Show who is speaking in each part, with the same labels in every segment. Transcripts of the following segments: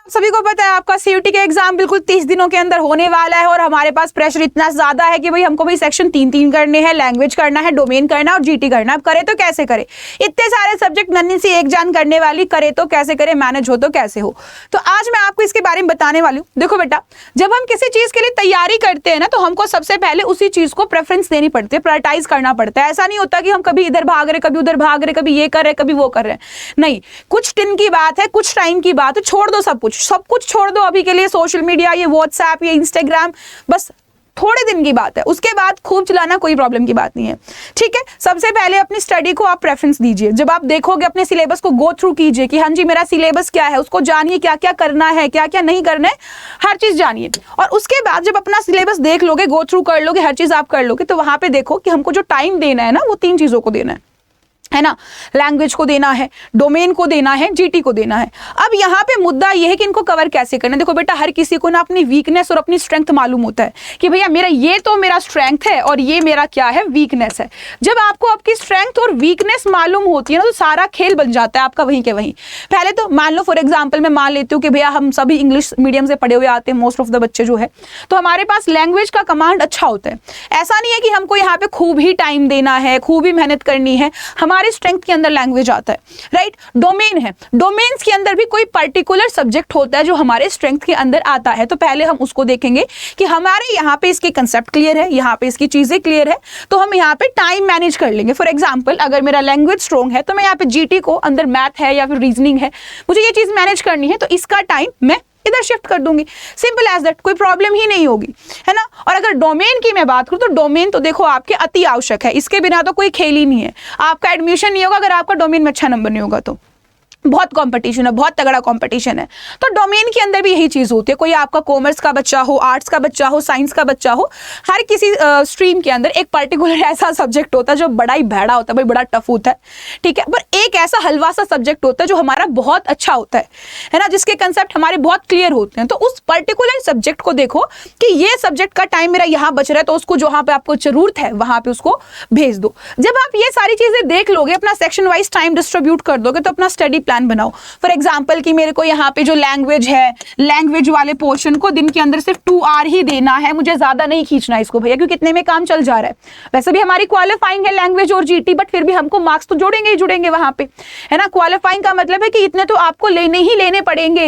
Speaker 1: सभी को पता है आपका सीयूटी का एग्जाम बिल्कुल 30 दिनों के अंदर होने वाला है और हमारे पास प्रेशर इतना ज्यादा है कि भाई हमको भाई सेक्शन 3 करने हैं, लैंग्वेज करना है, डोमेन करना है और जीटी करना है। अब करे तो कैसे करे, इतने सारे सब्जेक्ट नन्ही सी एक जान करने वाली, करे तो कैसे करे, मैनेज हो तो कैसे हो। तो आज मैं आपको इसके बारे में बताने वाली हूँ। देखो बेटा, जब हम किसी चीज के लिए तैयारी करते हैं ना तो हमको सबसे पहले उसी चीज को प्रेफरेंस देनी पड़ती है, प्रायोरिटाइज करना पड़ता है। ऐसा नहीं होता कि हम कभी इधर भाग रहे, कभी उधर भाग रहे, कभी ये कर रहे, कभी वो कर रहे हैं। नहीं, कुछ दिन की बात है, कुछ टाइम की बात है, छोड़ दो सब कुछ छोड़ दो अभी के लिए। सोशल मीडिया, ये व्हाट्सएप, ये इंस्टाग्राम, बस थोड़े दिन की बात है, उसके बाद खूब चलाना कोई प्रॉब्लम की बात नहीं है। ठीक है, सबसे पहले अपनी स्टडी को आप प्रेफरेंस दीजिए। जब आप देखोगे अपने सिलेबस को गो थ्रू कीजिए कि हाँ जी मेरा सिलेबस क्या है, उसको जानिए, क्या क्या करना है, क्या क्या नहीं करना है, हर चीज जानिए। और उसके बाद जब अपना सिलेबस देख लोगे, गो थ्रू कर लोगे, हर चीज आप कर लोगे, तो वहां पे देखो कि हमको जो टाइम देना है ना, वो 3 चीजों को देना है ना। लैंग्वेज को देना है, डोमेन को देना है, जीटी को देना है। अब यहाँ पे मुद्दा यह है कि इनको कवर कैसे करना है। देखो बेटा, हर किसी को ना अपनी वीकनेस और अपनी स्ट्रेंथ मालूम होता है कि भैया मेरा ये तो मेरा स्ट्रेंथ है और ये मेरा क्या है, वीकनेस है। जब आपको आपकी स्ट्रेंथ और वीकनेस मालूम होती है ना, तो सारा खेल बन जाता है आपका वहीं के वहीं। पहले तो मान लो, फॉर एग्जाम्पल मैं मान लेती हूँ कि भैया हम सभी इंग्लिश मीडियम से पढ़े हुए आते हैं, मोस्ट ऑफ द बच्चे जो है, तो हमारे पास लैंग्वेज का कमांड अच्छा होता है। ऐसा नहीं है कि हमको यहाँ पे खूब ही टाइम देना है, खूब ही मेहनत करनी है, हमारी स्ट्रेंथ के अंदर लैंग्वेज आता है, राइट। डोमेन है, डोमेन्स के अंदर भी कोई पर्टिकुलर सब्जेक्ट होता है जो हमारे स्ट्रेंथ के अंदर आता है। तो पहले हम उसको देखेंगे कि हमारे यहाँ पे इसके कंसेप्ट क्लियर है, यहाँ पे इसकी चीजें क्लियर है, तो हम यहाँ पे टाइम मैनेज कर लेंगे। फॉर एग्जांपल, अगर मेरा लैंग्वेज स्ट्रॉन्ग है तो मैं यहाँ पे जीटी को, अंदर मैथ है या फिर रीजनिंग है, मुझे ये चीज मैनेज करनी है, तो इसका टाइम मैं इधर शिफ्ट कर दूंगी। सिंपल एज दैट, कोई प्रॉब्लम ही नहीं होगी, है ना। और अगर डोमेन की मैं बात करूं तो डोमेन तो देखो आपके अति आवश्यक है, इसके बिना तो कोई खेल ही नहीं है। आपका एडमिशन नहीं होगा अगर आपका डोमेन में अच्छा नंबर नहीं होगा तो। बहुत कंपटीशन है, बहुत तगड़ा कंपटीशन है। तो डोमेन के अंदर भी यही चीज होती है। कोई आपका कॉमर्स का बच्चा हो, आर्ट्स का बच्चा हो, साइंस का बच्चा हो, हर किसी स्ट्रीम के अंदर एक पर्टिकुलर ऐसा सब्जेक्ट होता है जो बड़ा ही भैड़ा होता है, भाई बड़ा टफ होता है, ठीक है। पर एक ऐसा हलवा सा सब्जेक्ट होता है जो हमारा बहुत अच्छा होता है ना, जिसके कंसेप्ट हमारे बहुत क्लियर होते हैं। तो उस पर्टिकुलर सब्जेक्ट को देखो कि ये सब्जेक्ट का टाइम मेरा यहाँ बच रहा है, तो उसको जहाँ पे आपको जरूरत है वहां पे उसको भेज दो। जब आप ये सारी चीजें देख लोगे, अपना सेक्शन वाइज टाइम डिस्ट्रीब्यूट कर दोगे, तो अपना स्टडी प्लान बनाओ। फॉर एग्जांपल कि मेरे को यहाँ पे जो लैंग्वेज है, लैंग्वेज वाले पोर्शन को दिन के अंदर सिर्फ 2 आवर ही देना है, मुझे ज्यादा नहीं खींचना इसको भैया, क्योंकि कितने में काम चल जा रहा है। वैसे भी हमारी क्वालिफाइंग है लैंग्वेज और जीटी, बट फिर भी हमको मार्क्स तो जोड़ेंगे ही जुड़ेंगे वहां पे, है ना। क्वालिफाइंग का मतलब है कि इतने तो आपको लेने ही लेने पड़ेंगे,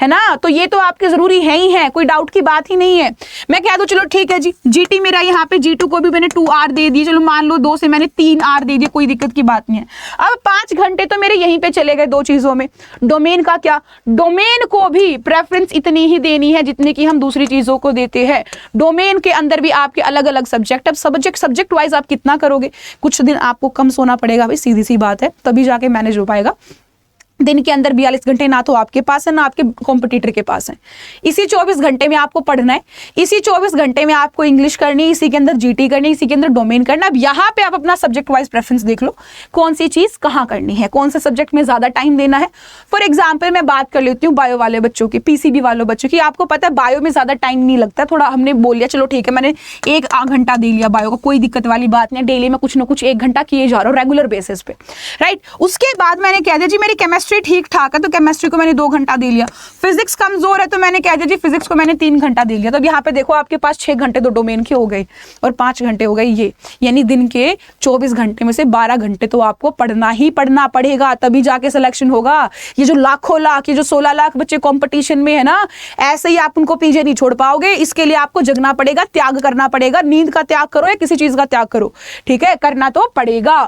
Speaker 1: है ना। तो ये तो आपके जरूरी है ही है, कोई डाउट की बात ही नहीं है। मैं कह दूं चलो ठीक है जी, जीटी मेरा यहाँ पे G2 को भी मैंने 2 आवर दे दिए, चलो मान लो 2 से मैंने 3 आवर दे दिए, कोई दिक्कत की बात नहीं है। अब 5 घंटे तो मेरे यहीं पे चले गए 2 चीजों में। डोमेन का क्या, डोमेन को भी प्रेफरेंस इतनी ही देनी है जितनी कि हम दूसरी चीजों को देते हैं। डोमेन के अंदर भी आपके अलग अलग सब्जेक्ट, अब सब्जेक्ट वाइज आप कितना करोगे, कुछ दिन आपको कम सोना पड़ेगा भाई, सीधी सी बात है, तभी जाके मैनेज हो पाएगा। दिन के अंदर 42 घंटे ना तो आपके पास है ना आपके कॉम्पिटिटर के पास है। इसी 24 घंटे में आपको पढ़ना है, इसी 24 घंटे में आपको इंग्लिश करनी है, इसी के अंदर जीटी करनी है, इसी के अंदर डोमेन करना। अब यहाँ पे आप अपना सब्जेक्ट वाइज प्रेफरेंस देख लो, कौन सी चीज कहाँ करनी है, कौन से सब्जेक्ट में ज्यादा टाइम देना है। फॉर एग्जाम्पल मैं बात कर लेती हूँ बायो वाले बच्चों की, पीसीबी वालों बच्चों की। आपको पता है बायो में ज्यादा टाइम नहीं लगता, थोड़ा हमने बोल लिया चलो ठीक है, मैंने 1 घंटा दे लिया बायो को, कोई दिक्कत वाली बात नहीं, डेली में कुछ ना कुछ 1 घंटा किए जा रहा हूँ रेगुलर बेसिस पे, राइट। उसके बाद मैंने कह दिया जी मेरी केमिस्ट्री ठीक ठाक है, तो केमिस्ट्री को मैंने 2 घंटा दे लिया। फिजिक्स कमजोर है तो मैंने कह दिया जी फिजिक्स को मैंने 3 घंटा दे लिया। तो यहाँ पे देखो आपके पास 6 घंटे तो डोमेन के हो गए और 5 घंटे हो गए ये, यानी दिन के 24 घंटे में से 12 घंटे तो आपको पढ़ना ही पढ़ना पड़ेगा, तभी जाके सिलेक्शन होगा। ये जो लाखों लाख, ये जो 16 लाख बच्चे कंपटीशन में है ना, ऐसे ही आप उनको पीछे नहीं छोड़ पाओगे। इसके लिए आपको जगना पड़ेगा, त्याग करना पड़ेगा। नींद का त्याग करो या किसी चीज का त्याग करो, ठीक है, करना तो पड़ेगा।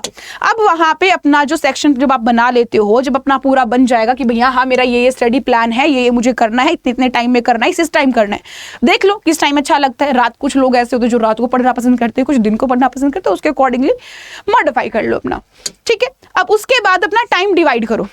Speaker 1: अब वहां पे अपना जो सेक्शन जब आप बना लेते हो, जब अपना पूरा बन जाएगा कि भैया हाँ मेरा ये स्टडी प्लान है, ये मुझे करना है, इतने टाइम में करना है, इस टाइम करना है, देख लो किस टाइम अच्छा लगता है। रात, कुछ लोग ऐसे होते हैं जो रात को पढ़ना पसंद करते हैं, कुछ दिन को पढ़ना पसंद करते हैं, उसके अकॉर्डिंगली मॉडिफाई कर लो अपना, ठीक है। अब उसके बाद अपना टाइम डिवाइड करो।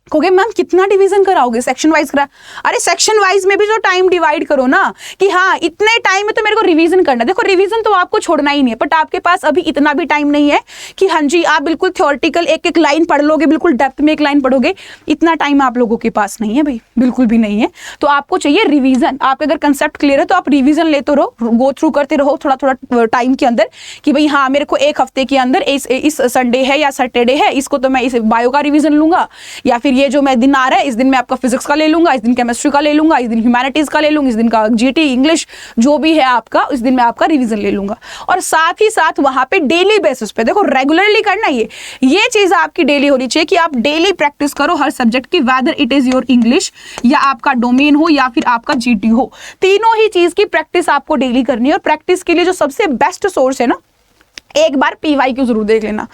Speaker 1: कहोगे मैम कितना डिवीजन कराओगे, सेक्शन वाइज करा, अरे सेक्शन वाइज में भी जो टाइम डिवाइड करो ना कि हाँ इतने टाइम में तो मेरे को रिवीजन करना है। देखो रिवीजन तो आपको छोड़ना ही नहीं है, बट आपके पास अभी इतना भी टाइम नहीं है कि हाँ जी आप बिल्कुल थ्योरेटिकल एक लाइन पढ़ लोगे, बिल्कुल डेप्थ में एक लाइन पढ़ोगे, इतना टाइम आप लोगों के पास नहीं है भाई, बिल्कुल भी नहीं है। तो आपको चाहिए रिवीजन। आपके अगर कंसेप्ट क्लियर है तो आप रिवीजन लेते रहो, गो थ्रू करते रहो थोड़ा थोड़ा टाइम के अंदर कि भाई हाँ मेरे को 1 हफ्ते के अंदर इस संडे है या सैटरडे है, इसको तो मैं इस बायो का रिवीजन लूंगा, या फिर ये जो मैं दिन आ रहा है, इस दिन मैं आपका फिजिक्स का ले लूंगा, इस दिन केमिस्ट्री का ले लूंगा, इस दिन ह्यूमैनिटीज का ले लूंगा, इस दिन का जीटी इंग्लिश जो भी है आपका, इस दिन मैं आपका रिवीजन ले लूंगा। और साथ ही साथ वहां पे डेली बेसिस पे, देखो रेगुलरली करना, ये चीज आपकी डेली होनी चाहिए कि आप डेली प्रैक्टिस करो हर सब्जेक्ट की, whether it is your English या आपका डोमेन हो या फिर आपका जीटी हो, तीनों ही चीज की प्रैक्टिस आपको डेली करनी है। और प्रैक्टिस के लिए जो सबसे बेस्ट सोर्स है ना, एक बार PYQ जरूर देख लेना,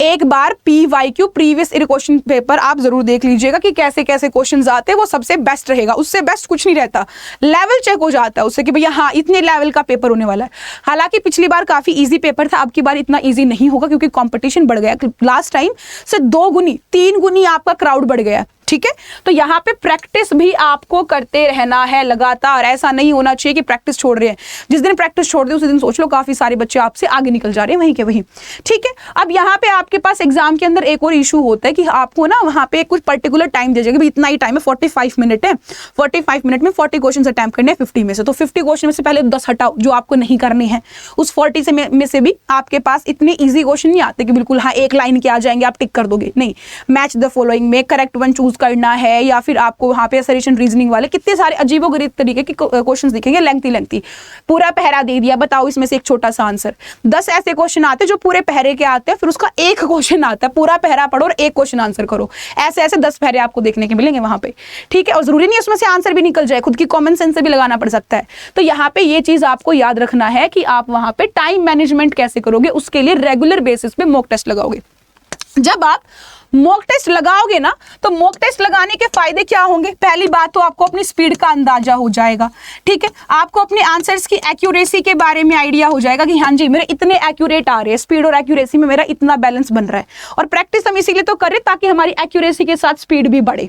Speaker 1: एक बार PYQ previous year question paper आप जरूर देख लीजिएगा कि कैसे कैसे क्वेश्चंस आते हैं, वो सबसे बेस्ट रहेगा। उससे बेस्ट कुछ नहीं रहता, लेवल चेक हो जाता है उससे कि भैया हाँ इतने लेवल का पेपर होने वाला है। हालांकि पिछली बार काफी इजी पेपर था, अब की बार इतना इजी नहीं होगा क्योंकि कंपटीशन बढ़ गया, लास्ट टाइम से 2 गुनी 3 गुनी आपका क्राउड बढ़ गया, ठीक है। तो यहाँ पे प्रैक्टिस भी आपको करते रहना है लगातार, ऐसा नहीं होना चाहिए कि प्रैक्टिस छोड़ रहे हैं, जिस दिन प्रैक्टिस छोड़ दे उसी दिन सोच लो काफी सारे बच्चे आपसे आगे निकल जा रहे हैं वहीं के वहीं, ठीक है। अब यहाँ पे आपके पास एग्जाम के अंदर एक और इशू होता है कि आपको ना वहाँ पे कुछ पर्टिकुलर टाइम दे जाएगा, इतना ही टाइम है, 45 मिनट है, 45 मिनट में 40 क्वेश्चन अटैम्प्ट करने हैं 50 में से, तो 50 क्वेश्चन में से पहले 10 हटाओ जो आपको नहीं करने हैं। उस 40 में से भी आपके पास इतने ईजी क्वेश्चन नहीं आते कि बिल्कुल हाँ एक लाइन के आ जाएंगे आप टिक कर दोगे, नहीं, मैच द फॉलोइंग में करेक्ट वन चूज करना है, या फिर आपको वहां पे असरिशन रीजनिंग वाले कितने सारे अजीबोगरीब तरीके के क्वेश्चंस दिखेंगे, लेंथी पूरा पहरा दे दिया, बताओ इसमें से एक छोटा सा आंसर। 10 ऐसे क्वेश्चन आते हैं जो पूरे पहरे के आते हैं, फिर उसका एक क्वेश्चन आता है, पूरा पहरा पढ़ो और एक क्वेश्चन आंसर करो, ऐसे ऐसे 10 पहरे आपको देखने के मिलेंगे वहां पे, ठीक है। और जरूरी नहीं उसमें से आंसर भी निकल जाए, खुद की कॉमन सेंस से भी लगाना पड़ सकता है। तो यहाँ पे ये चीज आपको याद रखना है कि आप वहां पे टाइम मैनेजमेंट कैसे करोगे, उसके लिए रेगुलर बेसिस पे मॉक टेस्ट लगाओगे। जब आप मॉक टेस्ट लगाओगे ना, तो मॉक टेस्ट लगाने के फायदे क्या होंगे? पहली बात तो आपको अपनी स्पीड का अंदाजा हो जाएगा, ठीक है। आपको अपने आंसर्स की एक्यूरेसी के बारे में आइडिया हो जाएगा कि हाँ जी मेरे इतने एक्यूरेट आ रहे हैं, स्पीड और एक्यूरेसी में मेरा इतना बैलेंस बन रहा है। और प्रैक्टिस हम इसीलिए तो कर रहे हैं ताकि हमारी एक्यूरेसी के साथ स्पीड भी बढ़े,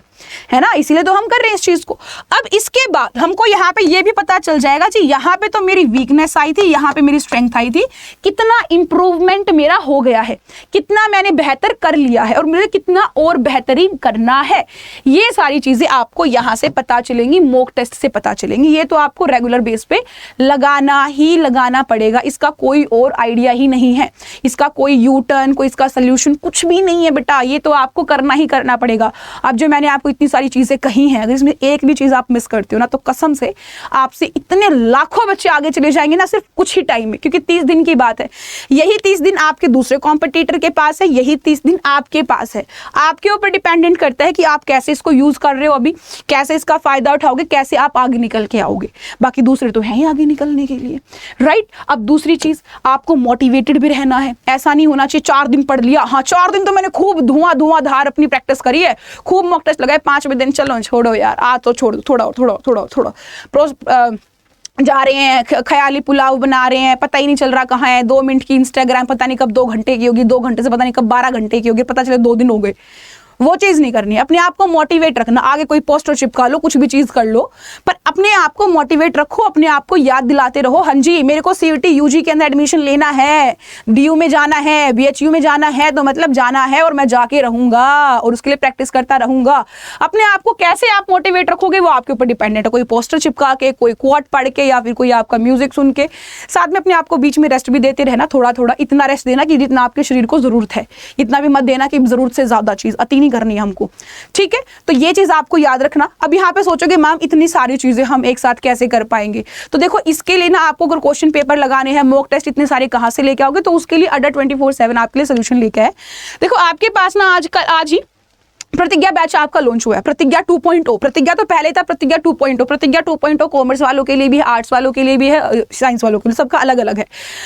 Speaker 1: है ना, इसीलिए तो हम कर रहे हैं इस चीज को। अब इसके बाद हमको यहाँ पे ये भी पता चल जाएगा जी यहाँ पे तो मेरी वीकनेस आई थी, यहाँ पे मेरी स्ट्रेंथ आई थी, कितना इंप्रूवमेंट मेरा हो गया है, कितना मैंने बेहतर कर लिया है और मुझे कितना और बेहतरीन करना है। ये सारी चीजें आपको यहां से पता चलेंगी, मॉक टेस्ट से पता चलेंगी। ये तो आपको रेगुलर बेस पे लगाना ही लगाना पड़ेगा, इसका कोई और आइडिया ही नहीं है, इसका कोई यू टर्न, कोई इसका सोल्यूशन कुछ भी नहीं है बेटा, ये तो आपको करना ही करना पड़ेगा। अब जो मैंने आपको इतनी सारी चीजें कही हैं, अगर इसमें एक भी चीज आप मिस करते हो ना, तो कसम से आपसे इतने लाखों बच्चे आगे चले जाएंगे ना सिर्फ कुछ ही टाइम में, क्योंकि 30 दिन की बात है। यही 30 दिन आपके दूसरे कॉम्पिटिटर के पास है, यही 30 दिन आपके पास है। आपके ऊपर डिपेंडेंट करता है कि आप कैसे इसको यूज कर रहे हो, अभी कैसे इसका फायदा उठाओगे, कैसे आप आगे निकल के आओगे। बाकी दूसरे तो हैं ही आगे निकलने के लिए, राइट। अब दूसरी चीज, आपको मोटिवेटेड भी रहना है। ऐसा नहीं होना चाहिए 4 दिन पढ़ लिया, हाँ 4 दिन तो मैंने खूब धुआंधार अपनी प्रैक्टिस करी है, खूब मॉक टेस्ट लगाए, 5वें दिन चलो छोड़ो यार, आज तो छोड़ दो, थोड़ा जा रहे हैं, ख्याली पुलाव बना रहे हैं, पता ही नहीं चल रहा कहाँ है, 2 मिनट की इंस्टाग्राम पता नहीं कब 2 घंटे की होगी, 2 घंटे से पता नहीं कब 12 घंटे की होगी, पता चले 2 दिन हो गए। वो चीज नहीं करनी है। अपने आप को मोटिवेट रखना, आगे कोई पोस्टर चिपका लो, कुछ भी चीज कर लो, पर अपने आप को मोटिवेट रखो, अपने आप को याद दिलाते रहो, हाँ जी मेरे को सीयूटी यूजी के अंदर एडमिशन लेना है, डीयू में जाना है, बीएचयू में जाना है, तो मतलब जाना है और मैं जाके रहूंगा और उसके लिए प्रैक्टिस करता रहूंगा। अपने आप को कैसे आप मोटिवेट रखोगे वो आपके ऊपर डिपेंडेंट है, कोई पोस्टर चिपका के, कोई कोट पढ़ के, या फिर कोई आपका म्यूजिक सुन के। साथ में अपने आप को बीच में रेस्ट भी देते रहना, थोड़ा थोड़ा, इतना रेस्ट देना कि जितना आपके शरीर को जरूरत है, इतना भी मत देना कि जरूरत से ज्यादा चीज अति नहीं करनी है हमको, ठीक है। तो ये चीज आपको याद रखना। अब यहाँ पे सोचोगे मैम इतनी सारी चीजें हम एक साथ कैसे कर पाएंगे, तो देखो इसके लिए ना आपको अगर क्वेश्चन पेपर लगाने हैं, मॉक टेस्ट इतने सारे कहां से लेके आओगे, तो उसके लिए अड्डा 24/7 आपके लिए सोल्यूशन लेके आए। देखो आपके पास ना आज ही प्रतिज्ञा बैच आपका लॉन्च हुआ है, प्रतिज्ञा 2.0। प्रतिज्ञा तो पहले था, प्रतिज्ञा 2.0। प्रतिज्ञा 2.0 कॉमर्स वालों के लिए भी है, आर्ट्स वालों के लिए भी है, साइंस वालों के लिए, सबका अलग अलग है।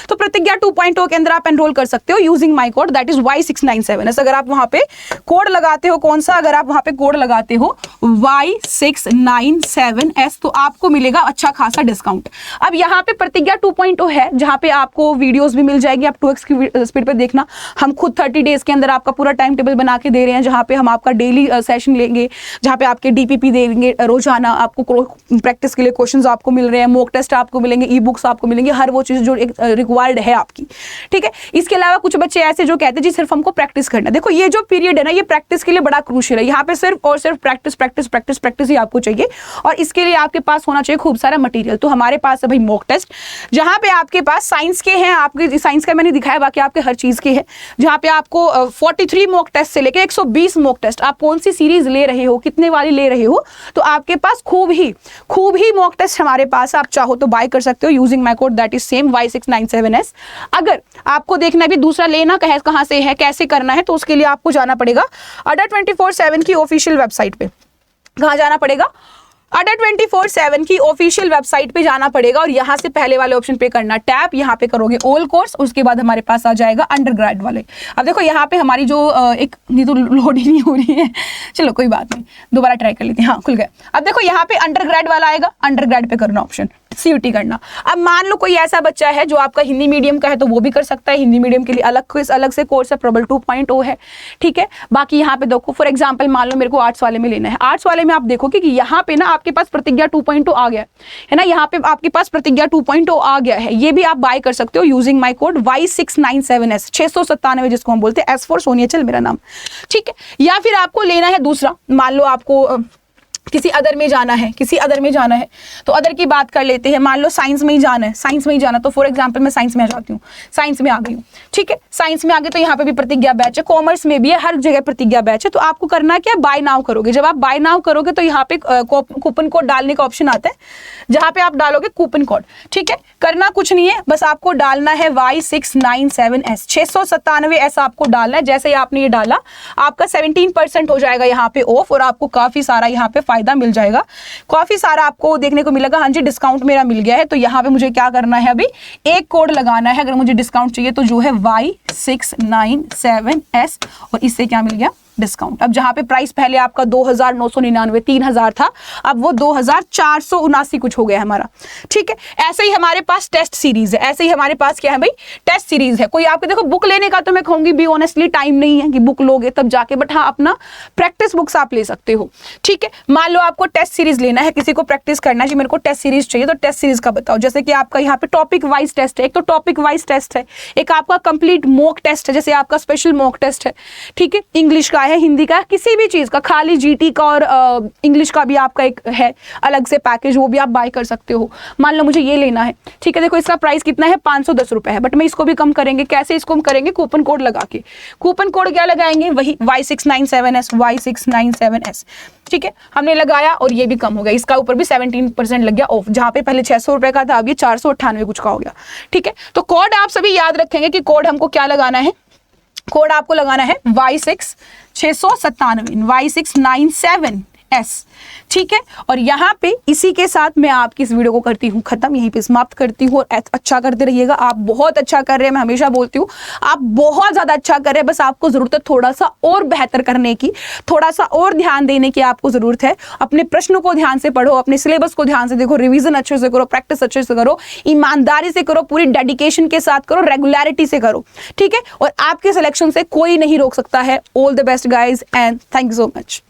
Speaker 1: तो प्रतिज्ञा 2.0 के अंदर आप एनरोल कर सकते हो using my code, that is Y697। अगर आप वहां पे कोड लगाते हो, कौन सा, अगर आप वहां पे कोड लगाते हो Y697S, तो आपको मिलेगा अच्छा खासा डिस्काउंट। अब यहाँ पे प्रतिज्ञा 2.0 है, जहाँ पे आपको वीडियोज भी मिल जाएगी, आप 2x की स्पीड पे देखना। हम खुद 30 डेज के अंदर आपका पूरा टाइम टेबल बना के दे रहे हैं, जहाँ पे हम आपका डेली सेशन लेंगे, जहाँ पे आपके डीपीपी देंगे रोजाना, आपको प्रैक्टिस के लिए क्वेश्चंस आपको मिल रहे हैं, मॉक टेस्ट आपको मिलेंगे, ई बुक्स आपको मिलेंगे, हर वो चीज जो रिक्वायर्ड है आपकी, ठीक है। इसके अलावा कुछ बच्चे ऐसे जो कहते हैं जी सिर्फ हमको प्रैक्टिस करना। देखो ये जो पीरियड है ना, ये प्रैक्टिस के लिए बड़ा क्रूशियल है। यहाँ पे सिर्फ और सिर्फ प्रैक्टिस प्रैक्टिस प्रैक्टिस प्रैक्टिस ही आपको चाहिए, और इसके लिए आपके पास होना चाहिए खूब सारा मटेरियल। तो हमारे पास है भाई मॉक टेस्ट, जहाँ पे आपके पास साइंस के हैं, आपके साइंस का मैंने दिखाया, बाकी आपके हर चीज के हैं, जहाँ पे आपको 43 मॉक टेस्ट से लेकर 120 मॉक टेस्ट आप कौन सी सीरीज ले रहे हो, कितने वाली ले रहे हो, तो आपके पास खूब ही मॉक टेस्ट हमारे पास, आप चाहो तो बाय कर सकते हो using my code that is same Y697S। अगर आपको देखना भी दूसरा लेना कहाँ से है, कैसे करना है, तो उसके लिए आपको जाना पड़ेगा अड्डा 24/7 की ऑफिशियल वेबसाइट पे। कहाँ जाना पड़ेगा? अड्डा 24/7 की ऑफिशियल वेबसाइट पे जाना पड़ेगा और यहाँ से पहले वाले ऑप्शन पे करना टैप, यहाँ पे करोगे ऑल कोर्स, उसके बाद हमारे पास आ जाएगा अंडरग्रेड वाले। अब देखो यहाँ पे हमारी जो एक नहीं तो लोड ही नहीं हो रही है, चलो कोई बात नहीं, दोबारा ट्राई कर लेते हैं। हाँ खुल गया। अब देखो यहाँ पे अंडरग्रेड वाला आएगा, अंडरग्रेड पे करना ऑप्शन, CUT करना। अब मान लो कोई ऐसा बच्चा है जो आपका हिंदी मीडियम का है तो वो भी कर सकता है, हिंदी मीडियम के लिए अलग से कोर्स है, प्रबल 2.0 है, ठीक है। बाकी यहाँ पे देखो फॉर एग्जांपल मान लो मेरे को आर्ट्स वाले में लेना है, आर्ट्स वाले में आप देखोगे कि यहाँ पे ना आपके पास प्रतिज्ञा 2.0 आ गया है ना, यहाँ पे आपके पास प्रतिज्ञा 2.0 आ गया है, ये भी आप बाय कर सकते हो यूजिंग माय कोड Y697S 697 जिसको हम बोलते हैं, S फॉर सोनियाचल मेरा नाम, ठीक है। या फिर आपको लेना है दूसरा, मान लो आपको किसी अदर में जाना है, तो अदर की बात कर लेते हैं। मान लो साइंस में ही जाना, तो फॉर एग्जांपल मैं साइंस में आ जाती हूँ, साइंस में आ गई हूँ, ठीक है। साइंस में आ गए तो यहाँ पे भी प्रतिज्ञा बैच है, कॉमर्स में भी है, हर जगह प्रतिज्ञा बैच है। तो आपको करना क्या, बाय नाउ करोगे। जब आप बाय नाउ करोगे तो यहाँ पे कूपन कोड डालने का ऑप्शन आता है, जहाँ पे आप डालोगे कूपन कोड, ठीक है। करना कुछ नहीं है, बस आपको डालना है Y697S 697S आपको डालना है। जैसे ही आपने ये डाला आपका 17% हो जाएगा यहाँ पे ऑफ, और आपको काफी सारा यहाँ पे फायदा मिल जाएगा, काफी सारा आपको देखने को मिलेगा। हाँ जी डिस्काउंट मेरा मिल गया है, तो यहाँ पे मुझे क्या करना है, अभी एक कोड लगाना है अगर मुझे डिस्काउंट चाहिए, तो जो है Y697S, और इससे क्या मिल गया, डिस्काउंट। अब जहां पे प्राइस पहले आपका 2,999 3,000 था, अब वो 2,479 कुछ हो गया हमारा, ठीक है। ऐसे ही हमारे पास टेस्ट सीरीज है, ऐसे ही हमारे पास क्या है भाई, टेस्ट सीरीज है। कोई आपके देखो बुक लेने का तो मैं कहूंगी बी ऑनेस्टली टाइम नहीं है कि बुक लोगे तब जाके, बट हाँ अपना प्रैक्टिस बुक्स आप ले सकते हो, ठीक है। मान लो आपको टेस्ट सीरीज लेना है, किसी को प्रैक्टिस करना है कि मेरे को टेस्ट सीरीज चाहिए, तो टेस्ट सीरीज का बताओ। जैसे कि आपका यहाँ पे टॉपिक वाइज टेस्ट है, एक तो टॉपिक वाइज टेस्ट है, एक आपका कंप्लीट मॉक टेस्ट है, जैसे आपका स्पेशल मॉक टेस्ट है, ठीक है। इंग्लिश का है, हिंदी का, किसी भी चीज का, खाली जीटी का और इंग्लिश का भी आपका एक है अलग से पैकेज, वो भी आप बाय कर सकते हो। मान लो मुझे ये लेना है, ठीक है। देखो इसका प्राइस कितना है, 510 रुपए है, बट मैं इसको भी कम करेंगे। कैसे इसको हम करेंगे, कूपन कोड लगा के। कूपन कोड क्या लगाएंगे, वही Y697S, ठीक है। हमने लगाया और ये भी कम हो गया, इसका ऊपर भी 17% लग गया ऑफ, जहां पे पहले 600 रुपए का था अब ये 498 कुछ का हो गया, ठीक है। तो कोड आप सभी याद रखेंगे कि कोड हमको क्या लगाना है, कोड आपको लगाना है Y697, ठीक है। और यहाँ पे इसी के साथ मैं आपकी इस वीडियो को करती हूँ खत्म, यहीं पे समाप्त करती हूँ। और अच्छा करते रहिएगा, आप बहुत अच्छा कर रहे हैं, मैं हमेशा बोलती हूँ आप बहुत ज्यादा अच्छा कर रहे हैं, बस आपको जरूरत है थोड़ा सा और बेहतर करने की, थोड़ा सा और ध्यान देने की आपको जरूरत है। अपने प्रश्नों को ध्यान से पढ़ो, अपने सिलेबस को ध्यान से देखो, रिविजन अच्छे से करो, प्रैक्टिस अच्छे से करो, ईमानदारी से करो, पूरी डेडिकेशन के साथ करो, रेगुलरिटी से करो, ठीक है। और आपके सिलेक्शन से कोई नहीं रोक सकता है। All the best guys and thank you so much.